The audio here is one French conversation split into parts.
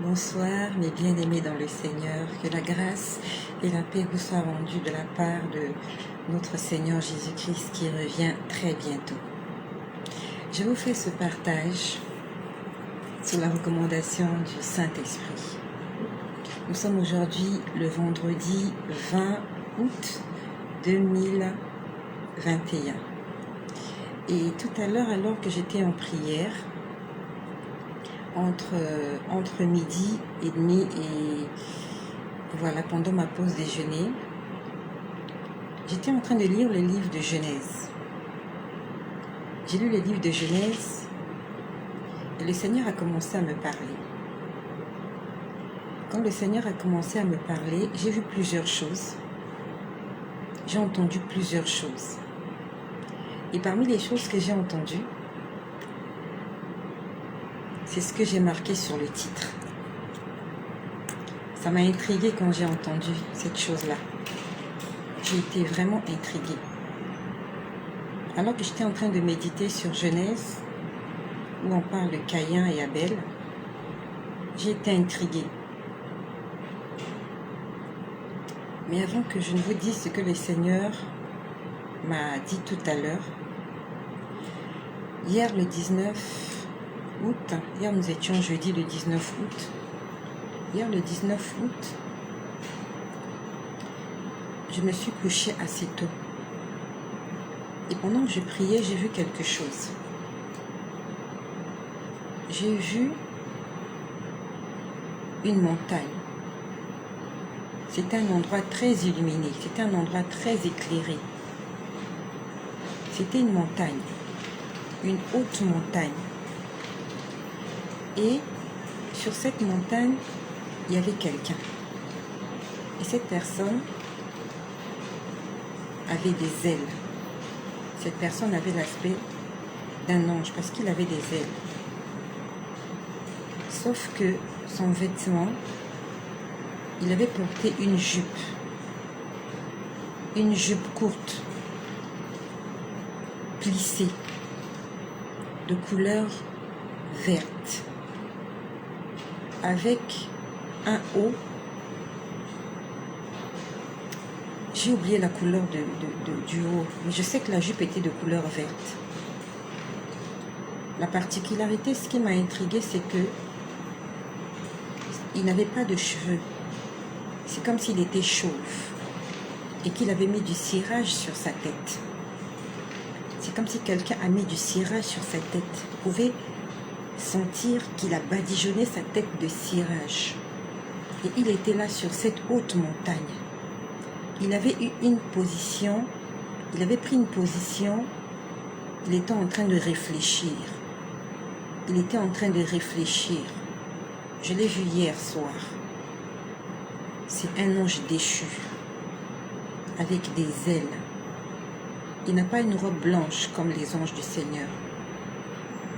Bonsoir mes bien-aimés dans le Seigneur, que la grâce et la paix vous soient rendues de la part de notre Seigneur Jésus-Christ qui revient très bientôt. Je vous fais ce partage sous la recommandation du Saint-Esprit. Nous sommes aujourd'hui le vendredi 20 août 2021. Et tout à l'heure, alors que j'étais en prière, entre midi et demi et voilà, pendant ma pause déjeuner, j'étais en train de lire le livre de Genèse. J'ai lu le livre de Genèse et le Seigneur a commencé à me parler. Quand le Seigneur a commencé à me parler, j'ai vu plusieurs choses. J'ai entendu plusieurs choses. Et parmi les choses que j'ai entendues, c'est ce que j'ai marqué sur le titre. Ça m'a intriguée quand j'ai entendu cette chose-là. J'ai été vraiment intriguée. Alors que j'étais en train de méditer sur Genèse, où on parle de Caïn et Abel, j'ai été intriguée. Mais avant que je ne vous dise ce que le Seigneur m'a dit tout à l'heure, hier le 19 août, hier nous étions jeudi le 19 août, hier le 19 août, je me suis couchée assez tôt. Et pendant que je priais, j'ai vu quelque chose. J'ai vu une montagne. C'était un endroit très illuminé, c'était un endroit très éclairé. C'était une montagne, une haute montagne. Et sur cette montagne, il y avait quelqu'un. Et cette personne avait des ailes. Cette personne avait l'aspect d'un ange parce qu'il avait des ailes. Sauf que son vêtement, il avait porté une jupe courte, plissée, de couleur verte, avec un haut. J'ai oublié la couleur du haut, mais je sais que la jupe était de couleur verte. La particularité, ce qui m'a intriguée, c'est que il n'avait pas de cheveux. C'est comme s'il était chauve et qu'il avait mis du cirage sur sa tête. C'est comme si quelqu'un a mis du cirage sur sa tête. Vous pouvez sentir qu'il a badigeonné sa tête de cirage. Et il était là sur cette haute montagne. Il avait eu une position, il avait pris une position, il était en train de réfléchir. Il était en train de réfléchir. Je l'ai vu hier soir. C'est un ange déchu, avec des ailes. Il n'a pas une robe blanche comme les anges du Seigneur.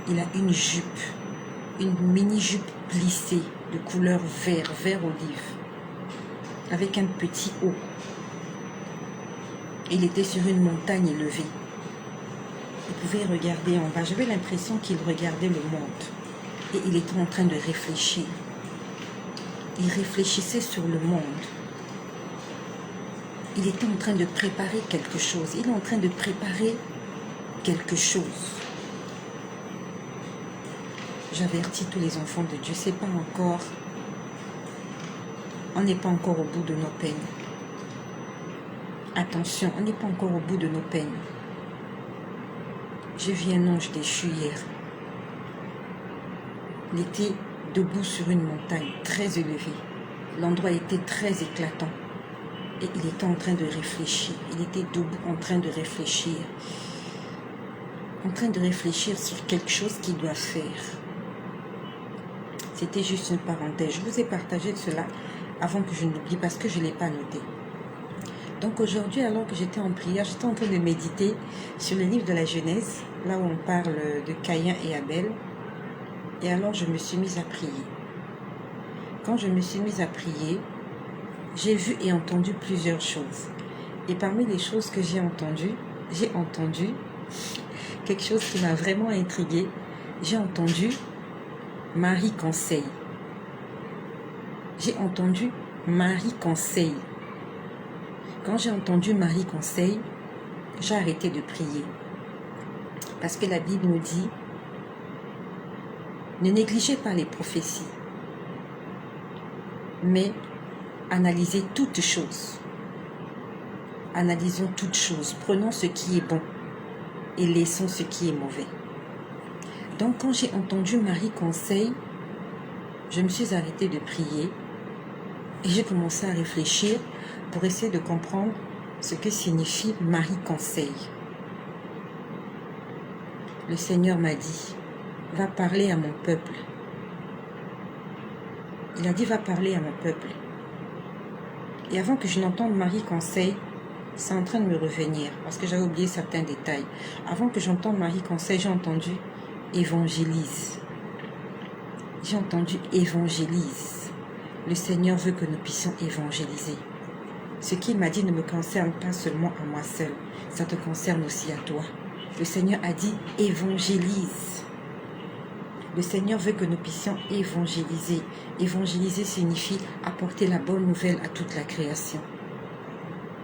Il a une jupe, une mini-jupe plissée de couleur vert olive, avec un petit haut. Il était sur une montagne élevée. Il pouvait regarder en bas. J'avais l'impression qu'il regardait le monde. Et il était en train de réfléchir. Il réfléchissait sur le monde. Il était en train de préparer quelque chose. Il est en train de préparer quelque chose. J'avertis tous les enfants de Dieu, c'est pas encore. On n'est pas encore au bout de nos peines. Attention, on n'est pas encore au bout de nos peines. J'ai vu un ange déchu hier. Il était debout sur une montagne très élevée. L'endroit était très éclatant. Et il était en train de réfléchir. Il était debout en train de réfléchir. En train de réfléchir sur quelque chose qu'il doit faire. C'était juste une parenthèse. Je vous ai partagé cela avant que je n'oublie parce que je ne l'ai pas noté. Donc aujourd'hui, alors que j'étais en prière, j'étais en train de méditer sur le livre de la Genèse, là où on parle de Caïn et Abel. Et alors je me suis mise à prier. Quand je me suis mise à prier, j'ai vu et entendu plusieurs choses. Et parmi les choses que j'ai entendu quelque chose qui m'a vraiment intriguée. J'ai entendu Marie conseille. j'ai entendu Marie conseil. Quand j'ai entendu Marie conseil, j'ai arrêté de prier. Parce que la Bible nous dit, ne négligez pas les prophéties, mais analysez toutes choses. Analysons toutes choses, prenons ce qui est bon et laissons ce qui est mauvais. Donc quand j'ai entendu Marie conseil, je me suis arrêtée de prier et j'ai commencé à réfléchir pour essayer de comprendre ce que signifie Marie conseil. Le Seigneur m'a dit, va parler à mon peuple. Il a dit, va parler à mon peuple. Et avant que je n'entende Marie conseil, c'est en train de me revenir, parce que j'avais oublié certains détails. Avant que j'entende Marie conseil, j'ai entendu évangélise. J'ai entendu évangélise. Le Seigneur veut que nous puissions évangéliser. Ce qu'il m'a dit ne me concerne pas seulement à moi seul, ça te concerne aussi à toi. Le Seigneur a dit évangélise. Le Seigneur veut que nous puissions évangéliser. Évangéliser signifie apporter la bonne nouvelle à toute la création.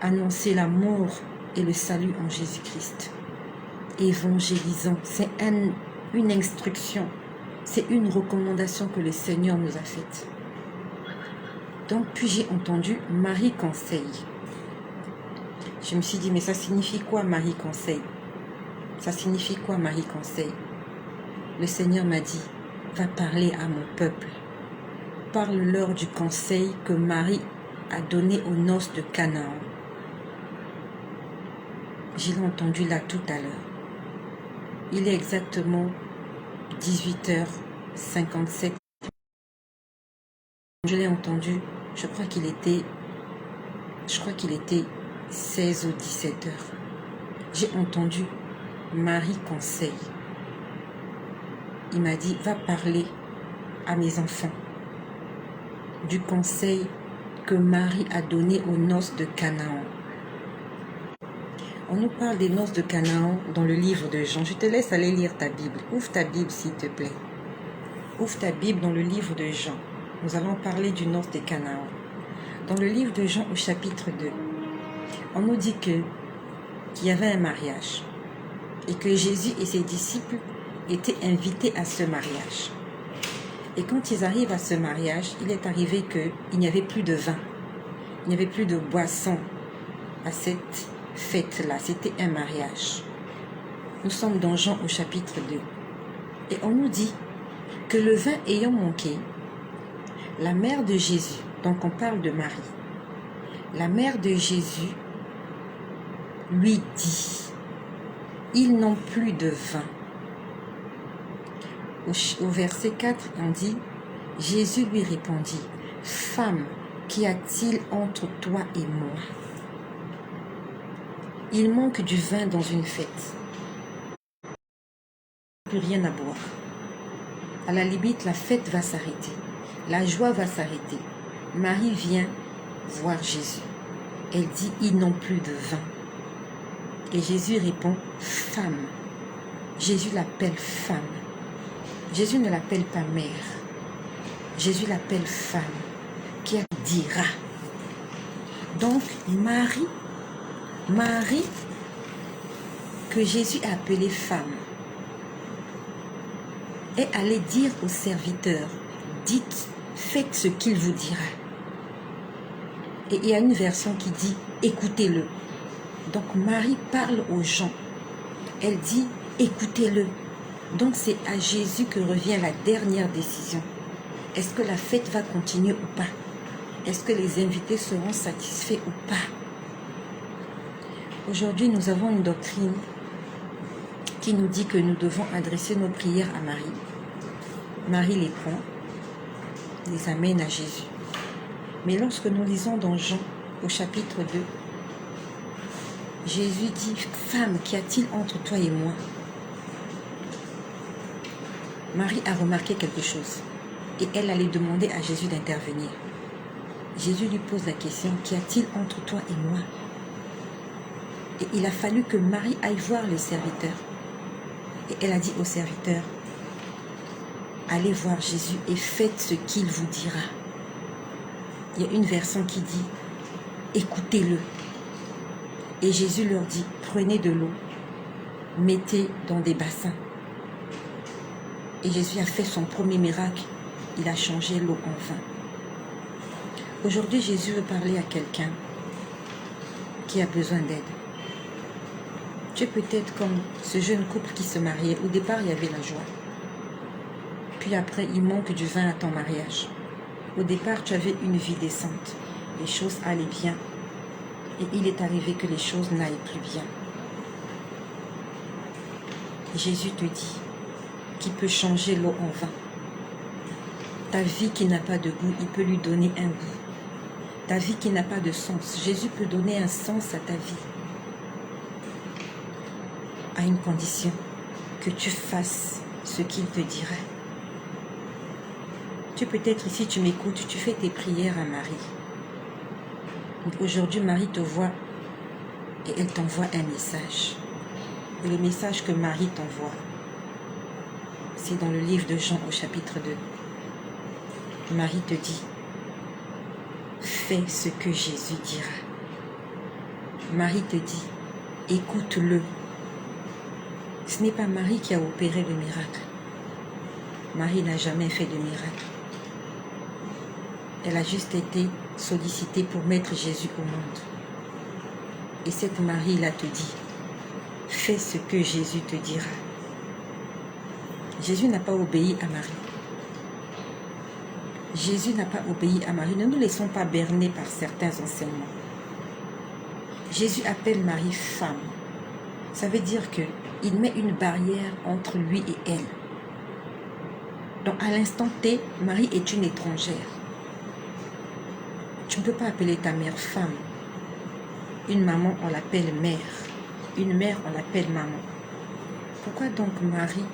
Annoncer l'amour et le salut en Jésus-Christ. Évangélisons, c'est une instruction, c'est une recommandation que le Seigneur nous a faite. Donc, puis j'ai entendu Marie conseil. Je me suis dit, mais ça signifie quoi Marie conseil? Ça signifie quoi Marie conseil? Le Seigneur m'a dit, va parler à mon peuple. Parle-leur du conseil que Marie a donné aux noces de Canaan. Je l'ai entendu là tout à l'heure. Il est exactement 18h57. Je l'ai entendu, je crois qu'il était 16 ou 17h. J'ai entendu Marie conseil. Il m'a dit, va parler à mes enfants du conseil que Marie a donné aux noces de Canaan. On nous parle des noces de Canaan dans le livre de Jean. Je te laisse aller lire ta Bible. Ouvre ta Bible s'il te plaît. Ouvre ta Bible dans le livre de Jean. Nous allons parler du noces de Canaan. Dans le livre de Jean au chapitre 2, on nous dit qu'il y avait un mariage et que Jésus et ses disciples étaient invités à ce mariage. Et quand ils arrivent à ce mariage, il est arrivé qu'il n'y avait plus de vin, il n'y avait plus de boisson à cette fête-là. C'était un mariage. Nous sommes dans Jean au chapitre 2. Et on nous dit que le vin ayant manqué, la mère de Jésus, donc on parle de Marie, la mère de Jésus lui dit, ils n'ont plus de vin. Au verset 4, on dit, Jésus lui répondit, femme, qu'y a-t-il entre toi et moi? Il manque du vin dans une fête. Plus rien à boire. À la limite, la fête va s'arrêter. La joie va s'arrêter. Marie vient voir Jésus. Elle dit, ils n'ont plus de vin. Et Jésus répond, femme. Jésus l'appelle femme. Jésus ne l'appelle pas mère. Jésus l'appelle femme. Qui dira. Donc, Marie, que Jésus a appelée femme, est allée dire aux serviteurs, dites, faites ce qu'il vous dira. Et il y a une version qui dit, écoutez-le. Donc Marie parle aux gens. Elle dit, écoutez-le. Donc c'est à Jésus que revient la dernière décision. Est-ce que la fête va continuer ou pas? Est-ce que les invités seront satisfaits ou pas? Aujourd'hui, nous avons une doctrine qui nous dit que nous devons adresser nos prières à Marie. Marie les prend, les amène à Jésus. Mais lorsque nous lisons dans Jean, au chapitre 2, Jésus dit, femme, qu'y a-t-il entre toi et moi? Marie a remarqué quelque chose et elle allait demander à Jésus d'intervenir. Jésus lui pose la question, qu'y a-t-il entre toi et moi? Et il a fallu que Marie aille voir le serviteur. Et elle a dit au serviteur, allez voir Jésus et faites ce qu'il vous dira. Il y a une version qui dit, écoutez-le. Et Jésus leur dit, prenez de l'eau, mettez dans des bassins. Et Jésus a fait son premier miracle, il a changé l'eau en vin. Aujourd'hui, Jésus veut parler à quelqu'un qui a besoin d'aide. Tu es peut-être comme ce jeune couple qui se mariait. Au départ, il y avait la joie. Puis après, il manque du vin à ton mariage. Au départ, tu avais une vie décente. Les choses allaient bien. Et il est arrivé que les choses n'aillent plus bien. Jésus te dit qu'il peut changer l'eau en vin. Ta vie qui n'a pas de goût, il peut lui donner un goût. Ta vie qui n'a pas de sens, Jésus peut donner un sens à ta vie. À une condition, que tu fasses ce qu'il te dirait. Tu peut-être ici, tu m'écoutes, tu fais tes prières à Marie. Aujourd'hui, Marie te voit et elle t'envoie un message. Et le message que Marie t'envoie, c'est dans le livre de Jean au chapitre 2. Marie te dit, fais ce que Jésus dira. Marie te dit, écoute-le. Ce n'est pas Marie qui a opéré le miracle. Marie n'a jamais fait de miracle. Elle a juste été sollicitée pour mettre Jésus au monde. Et cette Marie-là te dit, fais ce que Jésus te dira. Jésus n'a pas obéi à Marie. Jésus n'a pas obéi à Marie. Ne nous laissons pas berner par certains enseignements. Jésus appelle Marie femme. Ça veut dire qu'il met une barrière entre lui et elle. Donc à l'instant T, Marie est une étrangère. Tu ne peux pas appeler ta mère femme. Une maman, on l'appelle mère. Une mère, on l'appelle maman. Pourquoi donc Marie,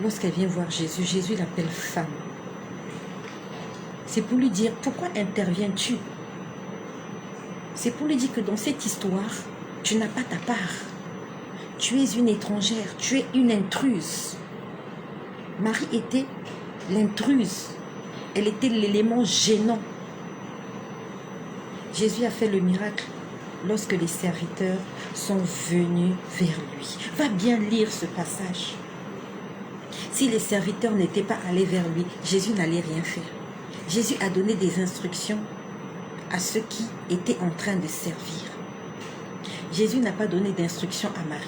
lorsqu'elle vient voir Jésus, Jésus l'appelle femme? C'est pour lui dire, pourquoi interviens-tu? C'est pour lui dire que dans cette histoire, tu n'as pas ta part. Tu es une étrangère, tu es une intruse. Marie était l'intruse. Elle était l'élément gênant. Jésus a fait le miracle lorsque les serviteurs sont venus vers lui. Va bien lire ce passage. Si les serviteurs n'étaient pas allés vers lui, Jésus n'allait rien faire. Jésus a donné des instructions à ceux qui étaient en train de servir. Jésus n'a pas donné d'instructions à Marie.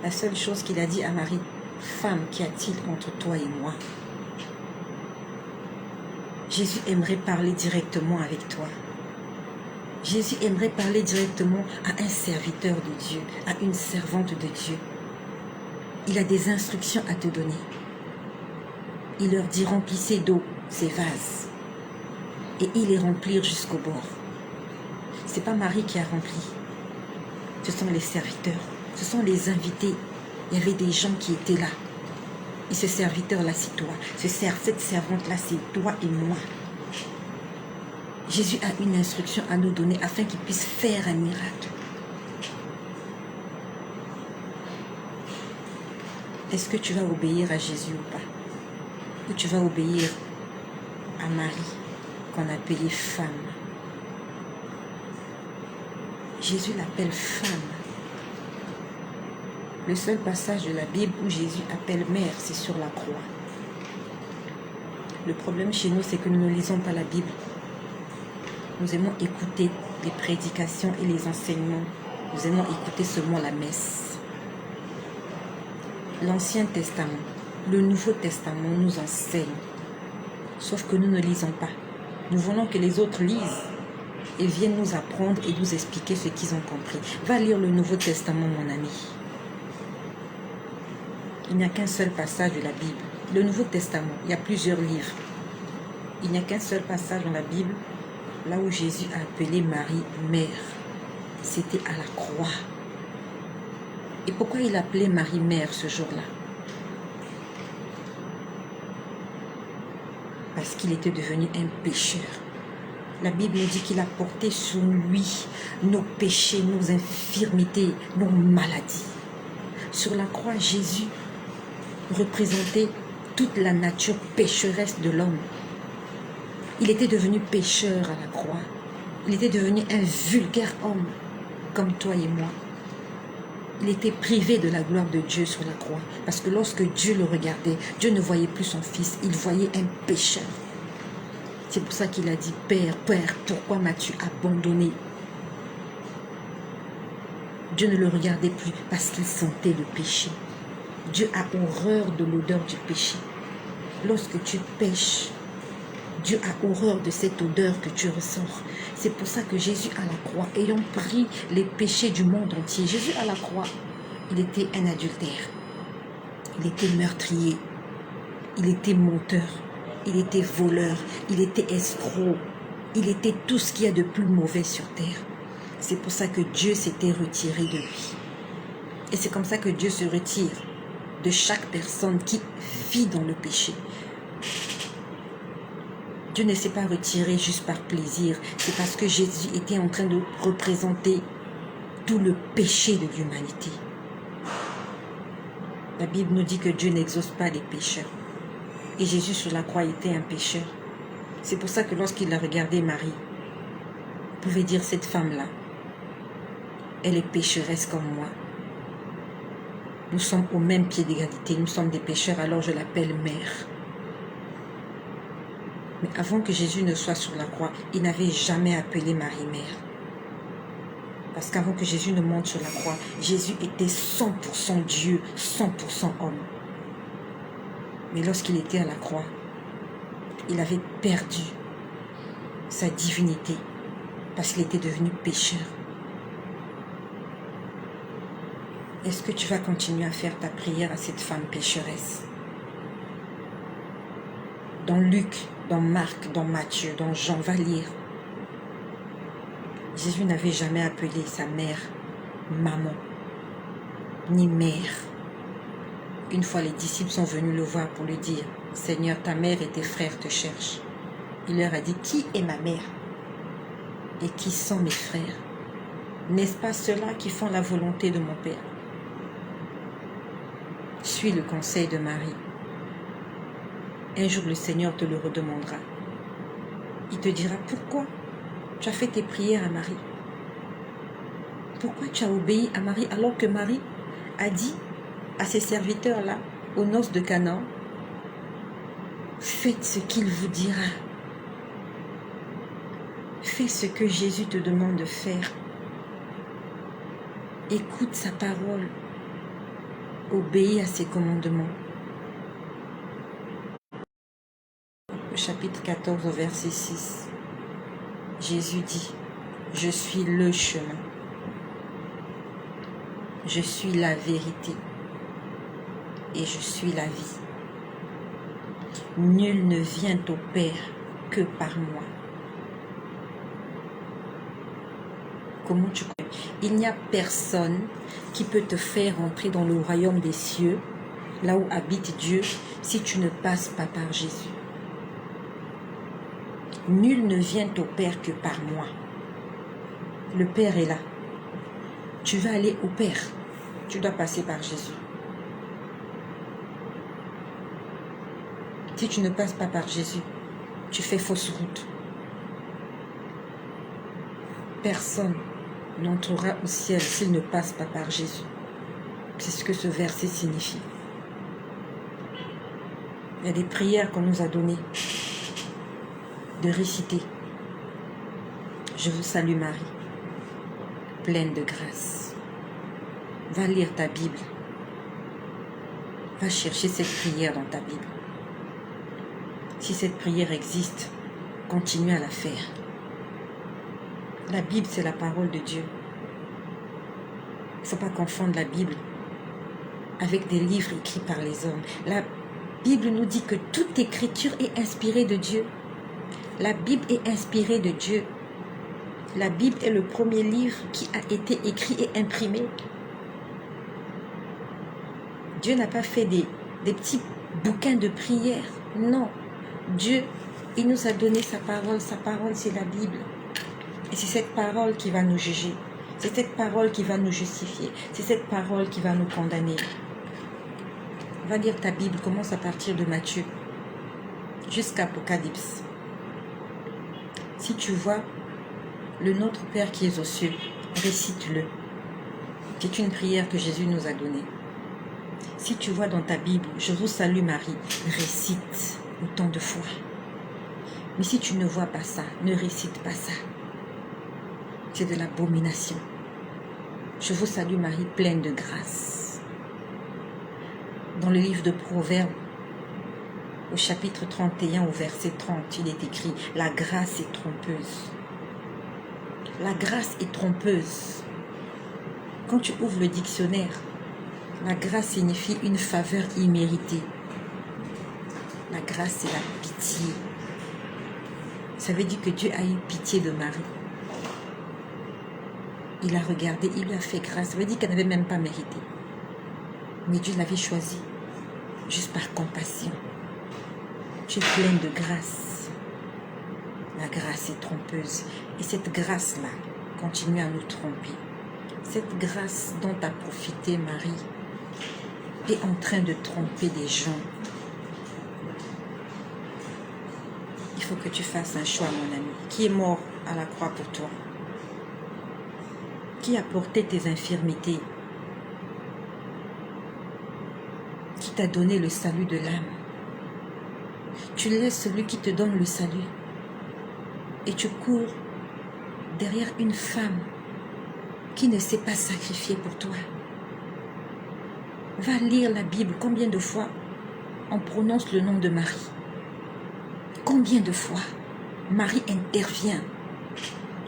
La seule chose qu'il a dit à Marie, « Femme, qu'y a-t-il entre toi et moi ?» Jésus aimerait parler directement avec toi. Jésus aimerait parler directement à un serviteur de Dieu, à une servante de Dieu. Il a des instructions à te donner. Il leur dit, remplissez d'eau ces vases. Et ils les remplirent jusqu'au bord. Ce n'est pas Marie qui a rempli. Ce sont les serviteurs. Ce sont les invités. Il y avait des gens qui étaient là. Et ce serviteur-là, c'est toi. Cette servante-là, c'est toi et moi. Jésus a une instruction à nous donner afin qu'il puisse faire un miracle. Est-ce que tu vas obéir à Jésus ou pas? Ou tu vas obéir à Marie, qu'on appelait femme? Jésus l'appelle femme. Le seul passage de la Bible où Jésus appelle mère, c'est sur la croix. Le problème chez nous, c'est que nous ne lisons pas la Bible. Nous aimons écouter les prédications et les enseignements. Nous aimons écouter seulement la messe. L'Ancien Testament, le Nouveau Testament nous enseigne. Sauf que nous ne lisons pas. Nous voulons que les autres lisent et viennent nous apprendre et nous expliquer ce qu'ils ont compris. Va lire le Nouveau Testament, mon ami. Il n'y a qu'un seul passage de la Bible. Le Nouveau Testament, il y a plusieurs livres. Il n'y a qu'un seul passage dans la Bible, là où Jésus a appelé Marie mère. C'était à la croix. Et pourquoi il appelait Marie mère ce jour-là? Parce qu'il était devenu un pécheur. La Bible nous dit qu'il a porté sur lui nos péchés, nos infirmités, nos maladies. Sur la croix, Jésus représentait toute la nature pécheresse de l'homme. Il était devenu pécheur à la croix. Il était devenu un vulgaire homme, comme toi et moi. Il était privé de la gloire de Dieu sur la croix. Parce que lorsque Dieu le regardait, Dieu ne voyait plus son fils, il voyait un pécheur. C'est pour ça qu'il a dit, Père, Père, pourquoi m'as-tu abandonné? Dieu ne le regardait plus parce qu'il sentait le péché. Dieu a horreur de l'odeur du péché. Lorsque tu pêches, Dieu a horreur de cette odeur que tu ressens. C'est pour ça que Jésus à la croix, ayant pris les péchés du monde entier, Jésus à la croix, il était un adultère. Il était meurtrier. Il était menteur. Il était voleur. Il était escroc. Il était tout ce qu'il y a de plus mauvais sur terre. C'est pour ça que Dieu s'était retiré de lui. Et c'est comme ça que Dieu se retire de chaque personne qui vit dans le péché. Dieu ne s'est pas retiré juste par plaisir. C'est parce que Jésus était en train de représenter tout le péché de l'humanité. La Bible nous dit que Dieu n'exauce pas les pécheurs. Et Jésus sur la croix était un pécheur. C'est pour ça que lorsqu'il a regardé Marie, il pouvait dire, cette femme-là, elle est pécheresse comme moi. Nous sommes au même pied d'égalité. Nous sommes des pécheurs, alors je l'appelle mère. Mais avant que Jésus ne soit sur la croix, il n'avait jamais appelé Marie mère. Parce qu'avant que Jésus ne monte sur la croix, Jésus était 100% Dieu, 100% homme. Mais lorsqu'il était à la croix, il avait perdu sa divinité parce qu'il était devenu pécheur. Est-ce que tu vas continuer à faire ta prière à cette femme pécheresse? Dans Luc, dans Marc, dans Matthieu, dans Jean, va lire. Jésus n'avait jamais appelé sa mère maman, ni mère. Une fois, les disciples sont venus le voir pour lui dire, Seigneur, ta mère et tes frères te cherchent. Il leur a dit, qui est ma mère? Et qui sont mes frères? N'est-ce pas ceux-là qui font la volonté de mon Père? Suis le conseil de Marie. Un jour, le Seigneur te le redemandera. Il te dira, pourquoi tu as fait tes prières à Marie? Pourquoi tu as obéi à Marie alors que Marie a dit à ses serviteurs-là, aux noces de Canaan, faites ce qu'il vous dira. Fais ce que Jésus te demande de faire. Écoute sa parole. Obéis à ses commandements. Chapitre 14 au verset 6. Jésus dit, je suis le chemin. Je suis la vérité. Et je suis la vie. Nul ne vient au Père que par moi. Comment tu connais? Il n'y a personne qui peut te faire entrer dans le royaume des cieux, là où habite Dieu, si tu ne passes pas par Jésus. Nul ne vient au Père que par moi. Le Père est là. Tu vas aller au Père. Tu dois passer par Jésus. Si tu ne passes pas par Jésus, tu fais fausse route. Personne n'entrera au ciel s'il ne passe pas par Jésus. C'est ce que ce verset signifie. Il y a des prières qu'on nous a données de réciter. Je vous salue Marie, pleine de grâce. Va lire ta Bible. Va chercher cette prière dans ta Bible. Si cette prière existe, continue à la faire. La Bible, c'est la parole de Dieu. Il ne faut pas confondre la Bible avec des livres écrits par les hommes. La Bible nous dit que toute écriture est inspirée de Dieu. La Bible est inspirée de Dieu. La Bible est le premier livre qui a été écrit et imprimé. Dieu n'a pas fait des petits bouquins de prières. Non. Dieu, il nous a donné sa parole. Sa parole, c'est la Bible. Et c'est cette parole qui va nous juger. C'est cette parole qui va nous justifier. C'est cette parole qui va nous condamner. Va lire ta Bible. Commence à partir de Matthieu jusqu'à Apocalypse. Si tu vois le Notre Père qui est aux cieux, récite-le. C'est une prière que Jésus nous a donnée. Si tu vois dans ta Bible, je vous salue Marie, récite autant de fois. Mais si tu ne vois pas ça, ne récite pas ça. C'est de l'abomination. Je vous salue Marie, pleine de grâce. Dans le livre de Proverbes, au chapitre 31, au verset 30, il est écrit « La grâce est trompeuse ». La grâce est trompeuse. Quand tu ouvres le dictionnaire, la grâce signifie une faveur imméritée. La grâce, c'est la pitié. Ça veut dire que Dieu a eu pitié de Marie. Il a regardé, il lui a fait grâce. Ça veut dire qu'elle n'avait même pas mérité. Mais Dieu l'avait choisie, juste par compassion. Tu es pleine de grâce. La grâce est trompeuse. Et cette grâce-là continue à nous tromper. Cette grâce dont a profité Marie est en train de tromper des gens. Il faut que tu fasses un choix, mon ami. Qui est mort à la croix pour toi? Qui a porté tes infirmités? Qui t'a donné le salut de l'âme? Tu laisses celui qui te donne le salut et tu cours derrière une femme qui ne s'est pas sacrifiée pour toi. Va lire la Bible. Combien de fois on prononce le nom de Marie? Combien de fois Marie intervient?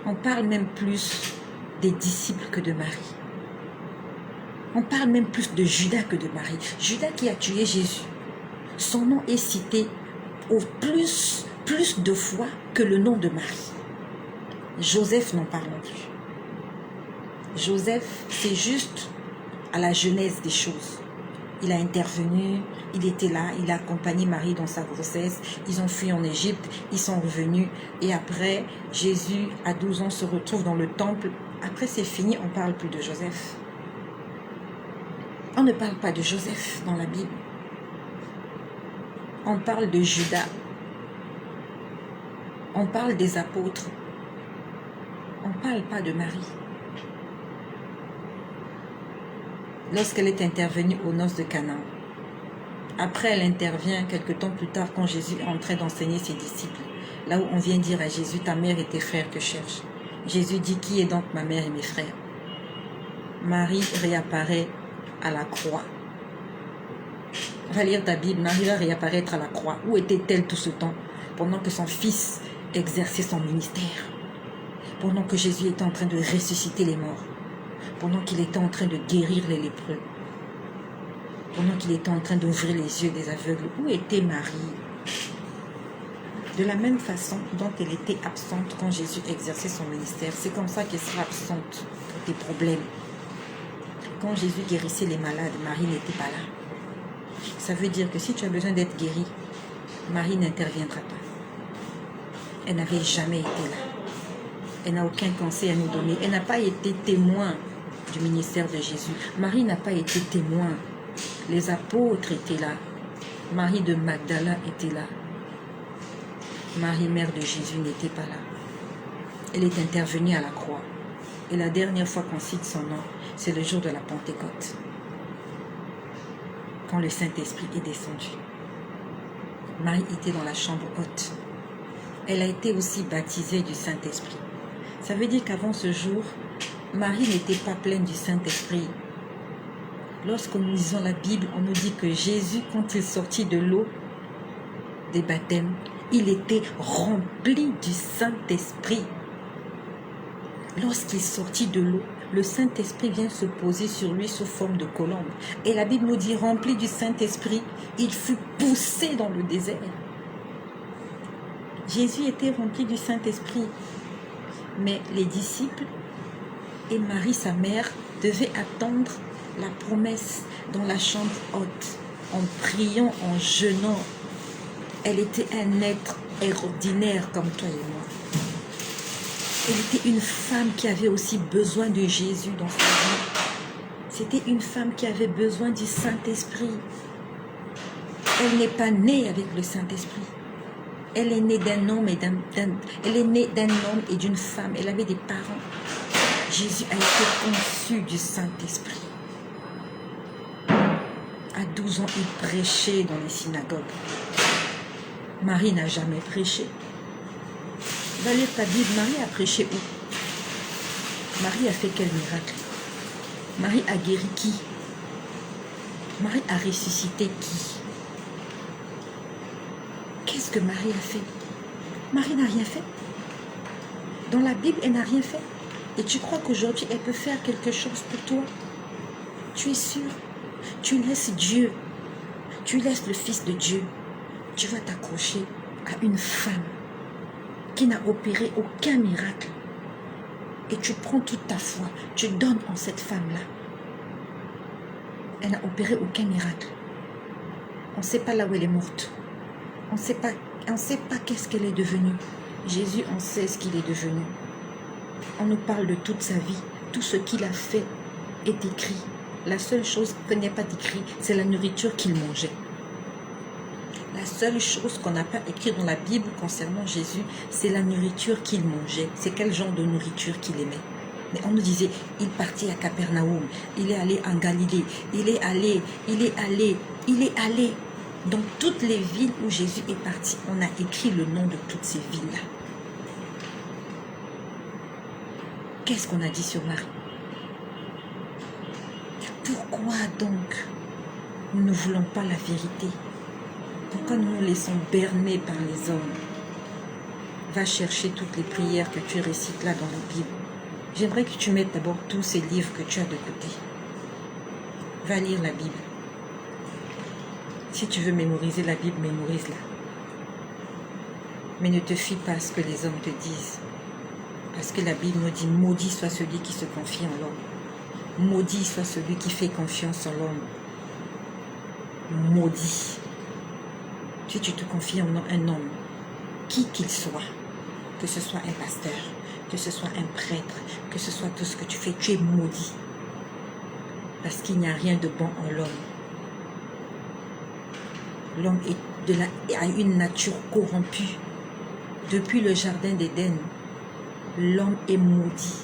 On parle même plus des disciples que de Marie. On parle même plus de Judas que de Marie. Judas qui a tué Jésus. Son nom est cité au plus de fois que le nom de Marie. Joseph n'en parle plus. Joseph, c'est juste à la genèse des choses. Il a intervenu, il était là, il a accompagné Marie dans sa grossesse. Ils ont fui en Égypte, ils sont revenus. Et après, Jésus, à 12 ans, se retrouve dans le temple. Après, c'est fini, on ne parle plus de Joseph. On ne parle pas de Joseph dans la Bible. On parle de Judas. On parle des apôtres. On ne parle pas de Marie. Lorsqu'elle est intervenue aux noces de Canaan. Après, elle intervient quelque temps plus tard quand Jésus est en train d'enseigner ses disciples. Là où on vient dire à Jésus, ta mère et tes frères te cherchent. Jésus dit, qui est donc ma mère et mes frères? Marie réapparaît à la croix. Va lire ta Bible, Marie va réapparaître à la croix. Où était-elle tout ce temps? Pendant que son fils exerçait son ministère. Pendant que Jésus était en train de ressusciter les morts. Pendant qu'il était en train de guérir les lépreux. Pendant qu'il était en train d'ouvrir les yeux des aveugles. Où était Marie? De la même façon dont elle était absente quand Jésus exerçait son ministère, c'est comme ça qu'elle sera absente pour tes problèmes. Quand Jésus guérissait les malades, Marie n'était pas là. Ça veut dire que si tu as besoin d'être guéri, Marie n'interviendra pas. Elle n'avait jamais été là. Elle n'a aucun conseil à nous donner. Elle n'a pas été témoin du ministère de Jésus. Marie n'a pas été témoin. Les apôtres étaient là. Marie de Magdala était là. Marie, mère de Jésus, n'était pas là. Elle est intervenue à la croix. Et la dernière fois qu'on cite son nom, c'est le jour de la Pentecôte. Quand le Saint-Esprit est descendu. Marie était dans la chambre haute. Elle a été aussi baptisée du Saint-Esprit. Ça veut dire qu'avant ce jour, Marie n'était pas pleine du Saint-Esprit. Lorsque nous lisons la Bible, on nous dit que Jésus, quand il sortit de l'eau des baptêmes, il était rempli du Saint-Esprit. Lorsqu'il sortit de l'eau, le Saint-Esprit vient se poser sur lui sous forme de colombe. Et la Bible nous dit, rempli du Saint-Esprit, il fut poussé dans le désert. Jésus était rempli du Saint-Esprit. Mais les disciples et Marie, sa mère, devaient attendre la promesse dans la chambre haute, en priant, en jeûnant. Elle était un être ordinaire comme toi et moi. Elle était une femme qui avait aussi besoin de Jésus dans sa vie. C'était une femme qui avait besoin du Saint-Esprit. Elle n'est pas née avec le Saint-Esprit. Elle est née d'un homme elle est née d'un homme et d'une femme. Elle avait des parents. Jésus a été conçu du Saint-Esprit. À 12 ans, il prêchait dans les synagogues. Marie n'a jamais prêché. Va lire ta Bible, Marie a prêché où? Marie a fait quel miracle? Marie a guéri qui? Marie a ressuscité qui? Qu'est-ce que Marie a fait? Marie n'a rien fait. Dans la Bible, elle n'a rien fait. Et tu crois qu'aujourd'hui, elle peut faire quelque chose pour toi? Tu es sûr? Tu laisses Dieu, tu laisses le Fils de Dieu, tu vas t'accrocher à une femme qui n'a opéré aucun miracle. Et tu prends toute ta foi, tu donnes en cette femme-là. Elle n'a opéré aucun miracle. On ne sait pas là où elle est morte. On ne sait pas qu'est-ce qu'elle est devenue. Jésus, on sait ce qu'il est devenu. On nous parle de toute sa vie. Tout ce qu'il a fait est écrit. La seule chose qui n'est pas écrit, c'est la nourriture qu'il mangeait. La seule chose qu'on n'a pas écrit dans la Bible concernant Jésus, c'est la nourriture qu'il mangeait. C'est quel genre de nourriture qu'il aimait. Mais on nous disait, il partit à Capernaum, il est allé en Galilée, il est allé. Dans toutes les villes où Jésus est parti, on a écrit le nom de toutes ces villes-là. Qu'est-ce qu'on a dit sur Marie? Pourquoi donc nous ne voulons pas la vérité? Pourquoi nous nous laissons berner par les hommes? Va chercher toutes les prières que tu récites là dans la Bible. J'aimerais que tu mettes d'abord tous ces livres que tu as de côté. Va lire la Bible. Si tu veux mémoriser la Bible, mémorise-la. Mais ne te fie pas à ce que les hommes te disent. Parce que la Bible nous dit, maudit soit celui qui se confie en l'homme. Maudit soit celui qui fait confiance en l'homme. Maudit. Si tu te confies en un homme, qui qu'il soit, que ce soit un pasteur, que ce soit un prêtre, que ce soit tout ce que tu fais, tu es maudit. Parce qu'il n'y a rien de bon en l'homme. L'homme a une nature corrompue. Depuis le jardin d'Éden, l'homme est maudit.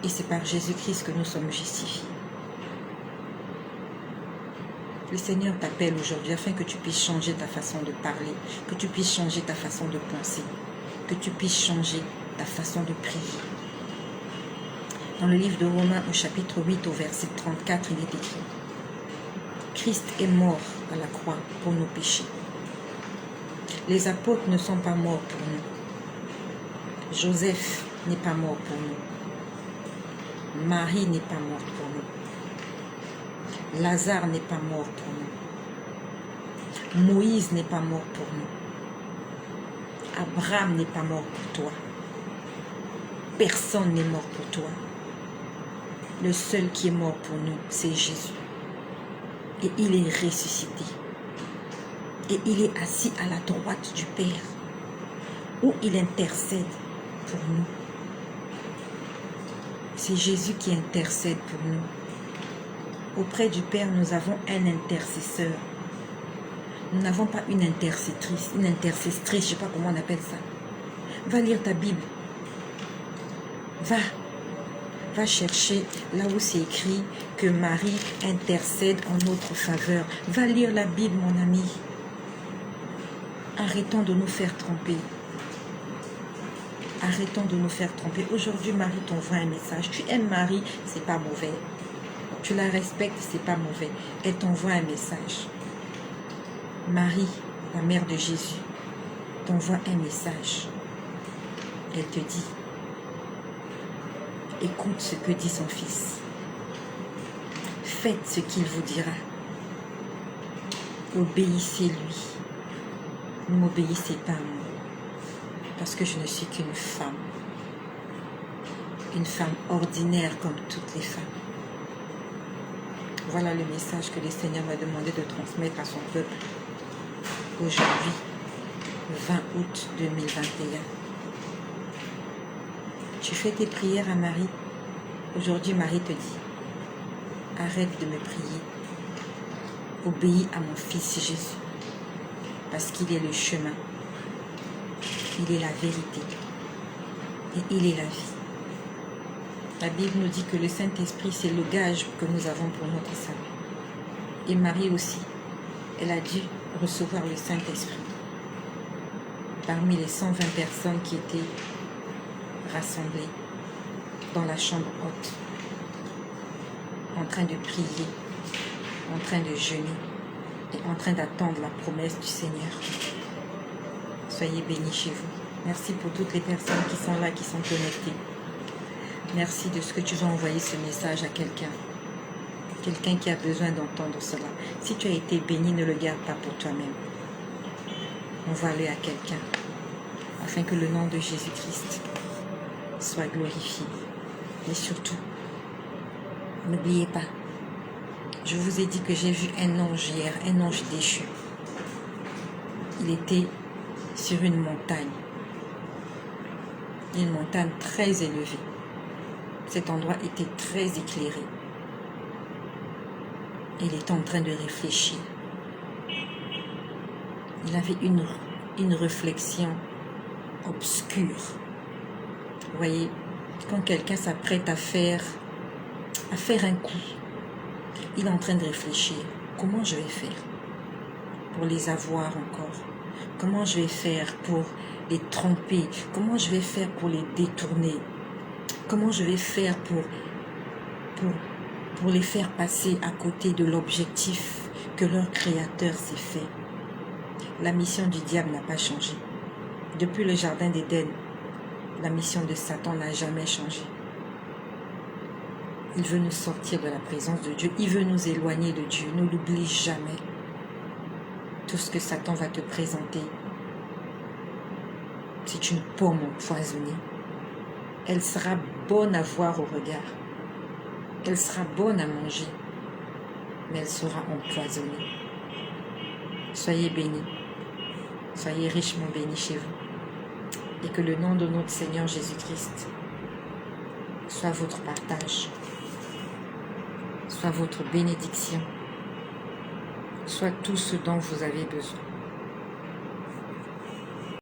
Et c'est par Jésus-Christ que nous sommes justifiés. Le Seigneur t'appelle aujourd'hui afin que tu puisses changer ta façon de parler, que tu puisses changer ta façon de penser, que tu puisses changer ta façon de prier. Dans le livre de Romains au chapitre 8 au verset 34, il est écrit: Christ est mort à la croix pour nos péchés. Les apôtres ne sont pas morts pour nous. Joseph n'est pas mort pour nous. Marie n'est pas morte pour nous. Lazare n'est pas mort pour nous. Moïse n'est pas mort pour nous. Abraham n'est pas mort pour toi. Personne n'est mort pour toi. Le seul qui est mort pour nous, c'est Jésus. Et il est ressuscité. Et il est assis à la droite du Père, où il intercède pour nous. C'est Jésus qui intercède pour nous. Auprès du Père, nous avons un intercesseur. Nous n'avons pas une intercessrice, je ne sais pas comment on appelle ça. Va lire ta Bible. Va chercher là où c'est écrit que Marie intercède en notre faveur. Va lire la Bible, mon ami. Arrêtons de nous faire tromper. Arrêtons de nous faire tromper. Aujourd'hui, Marie t'envoie un message. Tu aimes Marie, c'est pas mauvais. Tu la respectes, c'est pas mauvais. Elle t'envoie un message. Marie, la mère de Jésus, t'envoie un message. Elle te dit: écoute ce que dit son fils. Faites ce qu'il vous dira. Obéissez-lui. Ne m'obéissez pas à moi. Parce que je ne suis qu'une femme. Une femme ordinaire comme toutes les femmes. Voilà le message que le Seigneur m'a demandé de transmettre à son peuple. Aujourd'hui, 20 août 2021. Tu fais tes prières à Marie. Aujourd'hui, Marie te dit: arrête de me prier. Obéis à mon fils Jésus. parce qu'il est le chemin, il est la vérité et il est la vie. La Bible nous dit que le Saint-Esprit, c'est le gage que nous avons pour notre salut. Et Marie aussi, elle a dû recevoir le Saint-Esprit parmi les 120 personnes qui étaient rassemblées dans la chambre haute, en train de prier, en train de jeûner et en train d'attendre la promesse du Seigneur. Soyez bénis chez vous. Merci pour toutes les personnes qui sont là, qui sont connectées. Merci de ce que tu vas envoyer ce message à quelqu'un. Quelqu'un qui a besoin d'entendre cela. Si tu as été béni, ne le garde pas pour toi-même. Envoie-le à quelqu'un, afin que le nom de Jésus-Christ soit glorifié. Et surtout, n'oubliez pas, je vous ai dit que j'ai vu un ange hier, un ange déchu. Il était sur une montagne très élevée. Cet endroit était très éclairé. Il était en train de réfléchir. Il avait une réflexion obscure. Vous voyez, quand quelqu'un s'apprête à faire un coup, il est en train de réfléchir. Comment je vais faire pour les avoir encore? Comment je vais faire pour les tromper? Comment je vais faire pour les détourner? Comment je vais faire pour les faire passer à côté de l'objectif que leur Créateur s'est fait? La mission du diable n'a pas changé. Depuis le jardin d'Éden, la mission de Satan n'a jamais changé. Il veut nous sortir de la présence de Dieu. Il veut nous éloigner de Dieu. Ne l'oublie jamais. Tout ce que Satan va te présenter, c'est une pomme empoisonnée. Elle sera bonne à voir au regard. Elle sera bonne à manger. Mais elle sera empoisonnée. Soyez bénis. Soyez richement bénis chez vous. Et que le nom de notre Seigneur Jésus-Christ soit votre partage, soit votre bénédiction, soit tout ce dont vous avez besoin.